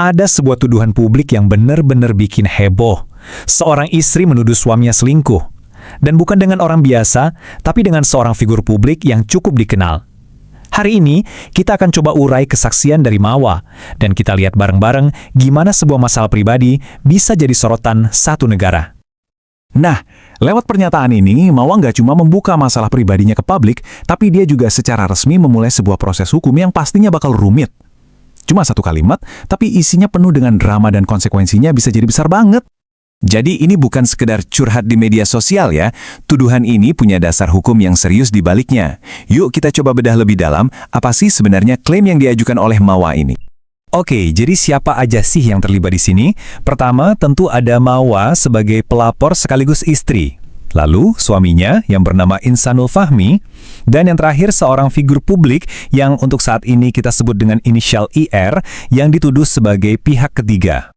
Ada sebuah tuduhan publik yang benar-benar bikin heboh. Seorang istri menuduh suaminya selingkuh. Dan bukan dengan orang biasa, tapi dengan seorang figur publik yang cukup dikenal. Hari ini, kita akan coba urai kesaksian dari Mawa. Dan kita lihat bareng-bareng gimana sebuah masalah pribadi bisa jadi sorotan satu negara. Nah, lewat pernyataan ini, Mawa nggak cuma membuka masalah pribadinya ke publik, tapi dia juga secara resmi memulai sebuah proses hukum yang pastinya bakal rumit. Cuma satu kalimat, tapi isinya penuh dengan drama dan konsekuensinya bisa jadi besar banget. Jadi ini bukan sekedar curhat di media sosial ya, tuduhan ini punya dasar hukum yang serius di baliknya. Yuk kita coba bedah lebih dalam, apa sih sebenarnya klaim yang diajukan oleh Mawa ini? Oke, jadi siapa aja sih yang terlibat di sini? Pertama, tentu ada Mawa sebagai pelapor sekaligus istri. Lalu, suaminya yang bernama Insanul Fahmi. Dan yang terakhir, seorang figur publik yang untuk saat ini kita sebut dengan inisial IR yang dituduh sebagai pihak ketiga.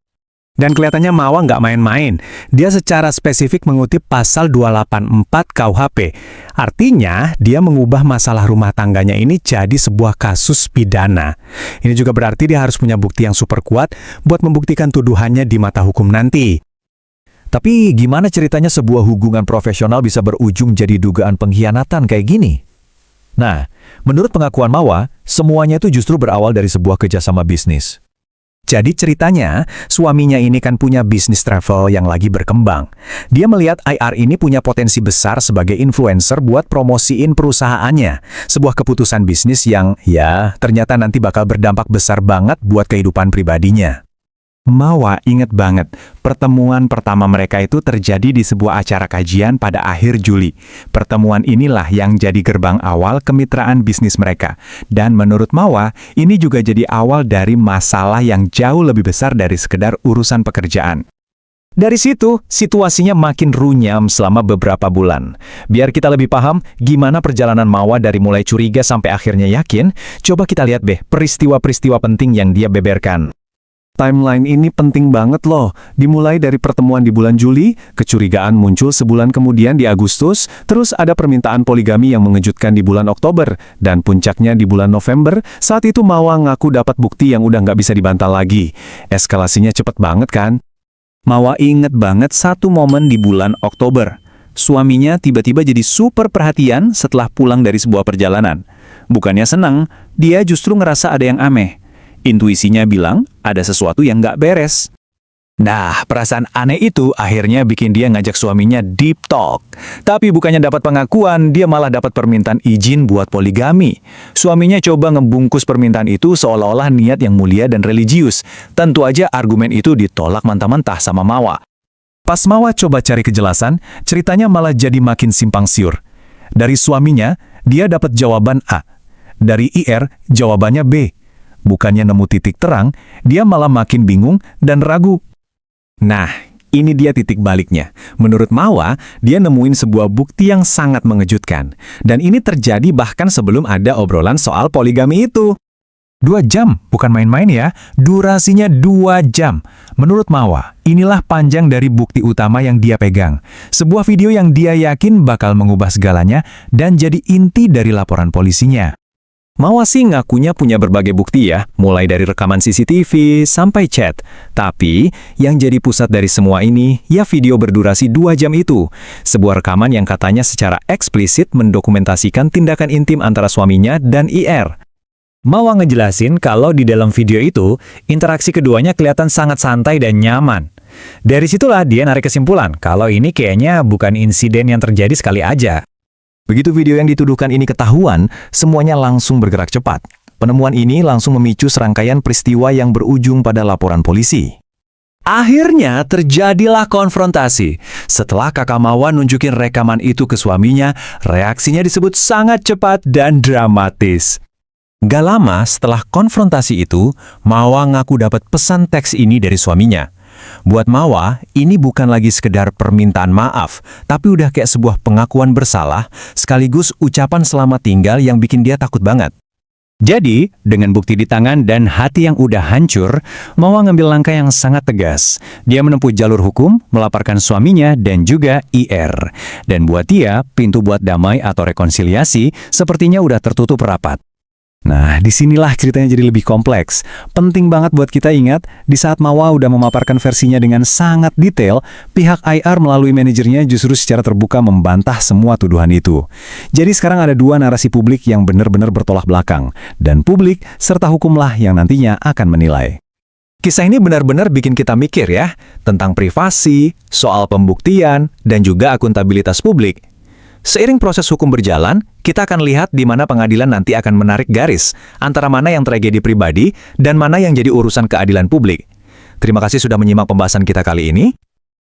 Dan kelihatannya Mawa nggak main-main. Dia secara spesifik mengutip pasal 284 KUHP. Artinya, dia mengubah masalah rumah tangganya ini jadi sebuah kasus pidana. Ini juga berarti dia harus punya bukti yang super kuat buat membuktikan tuduhannya di mata hukum nanti. Tapi gimana ceritanya sebuah hubungan profesional bisa berujung jadi dugaan pengkhianatan kayak gini? Nah, menurut pengakuan Mawa, semuanya itu justru berawal dari sebuah kerjasama bisnis. Jadi ceritanya, suaminya ini kan punya bisnis travel yang lagi berkembang. Dia melihat IR ini punya potensi besar sebagai influencer buat promosiin perusahaannya. Sebuah keputusan bisnis yang, ya, ternyata nanti bakal berdampak besar banget buat kehidupan pribadinya. Mawa inget banget, pertemuan pertama mereka itu terjadi di sebuah acara kajian pada akhir Juli. Pertemuan inilah yang jadi gerbang awal kemitraan bisnis mereka. Dan menurut Mawa, ini juga jadi awal dari masalah yang jauh lebih besar dari sekedar urusan pekerjaan. Dari situ, situasinya makin runyam selama beberapa bulan. Biar kita lebih paham gimana perjalanan Mawa dari mulai curiga sampai akhirnya yakin, coba kita lihat deh peristiwa-peristiwa penting yang dia beberkan. Timeline ini penting banget loh. Dimulai dari pertemuan di bulan Juli, kecurigaan muncul sebulan kemudian di Agustus, terus ada permintaan poligami yang mengejutkan di bulan Oktober, dan puncaknya di bulan November, saat itu Mawa ngaku dapat bukti yang udah nggak bisa dibantah lagi. Eskalasinya cepet banget kan? Mawa inget banget satu momen di bulan Oktober. Suaminya tiba-tiba jadi super perhatian setelah pulang dari sebuah perjalanan. Bukannya senang, dia justru ngerasa ada yang aneh. Intuisinya bilang, ada sesuatu yang nggak beres. Nah, perasaan aneh itu akhirnya bikin dia ngajak suaminya deep talk. Tapi bukannya dapat pengakuan, dia malah dapat permintaan izin buat poligami. Suaminya coba ngebungkus permintaan itu seolah-olah niat yang mulia dan religius. Tentu aja argumen itu ditolak mentah-mentah sama Mawa. Pas Mawa coba cari kejelasan, ceritanya malah jadi makin simpang siur. Dari suaminya, dia dapat jawaban A. Dari IR, jawabannya B. Bukannya nemu titik terang, dia malah makin bingung dan ragu. Nah, ini dia titik baliknya. Menurut Mawa, dia nemuin sebuah bukti yang sangat mengejutkan. Dan ini terjadi bahkan sebelum ada obrolan soal poligami itu. 2 jam, bukan main-main ya. Durasinya 2 jam. Menurut Mawa, inilah panjang dari bukti utama yang dia pegang. Sebuah video yang dia yakin bakal mengubah segalanya dan jadi inti dari laporan polisinya. Mawa sih ngakunya punya berbagai bukti ya, mulai dari rekaman CCTV sampai chat. Tapi, yang jadi pusat dari semua ini, ya video berdurasi 2 jam itu. Sebuah rekaman yang katanya secara eksplisit mendokumentasikan tindakan intim antara suaminya dan IR. Mawa ngejelasin kalau di dalam video itu, interaksi keduanya kelihatan sangat santai dan nyaman. Dari situlah dia narik kesimpulan kalau ini kayaknya bukan insiden yang terjadi sekali aja. Begitu video yang dituduhkan ini ketahuan, semuanya langsung bergerak cepat. Penemuan ini langsung memicu serangkaian peristiwa yang berujung pada laporan polisi. Akhirnya terjadilah konfrontasi. Setelah kakak Mawa nunjukin rekaman itu ke suaminya, reaksinya disebut sangat cepat dan dramatis. Gak lama setelah konfrontasi itu, Mawa ngaku dapat pesan teks ini dari suaminya. Buat Mawa, ini bukan lagi sekedar permintaan maaf, tapi udah kayak sebuah pengakuan bersalah, sekaligus ucapan selamat tinggal yang bikin dia takut banget. Jadi, dengan bukti di tangan dan hati yang udah hancur, Mawa ngambil langkah yang sangat tegas. Dia menempuh jalur hukum, melaporkan suaminya dan juga IR. Dan buat dia, pintu buat damai atau rekonsiliasi sepertinya udah tertutup rapat. Nah, disinilah ceritanya jadi lebih kompleks. Penting banget buat kita ingat, di saat Mawa udah memaparkan versinya dengan sangat detail, pihak IR melalui manajernya justru secara terbuka membantah semua tuduhan itu. Jadi sekarang ada dua narasi publik yang benar-benar bertolak belakang, dan publik serta hukumlah yang nantinya akan menilai. Kisah ini benar-benar bikin kita mikir ya, tentang privasi, soal pembuktian, dan juga akuntabilitas publik. Seiring proses hukum berjalan, kita akan lihat di mana pengadilan nanti akan menarik garis antara mana yang tragedi pribadi dan mana yang jadi urusan keadilan publik. Terima kasih sudah menyimak pembahasan kita kali ini.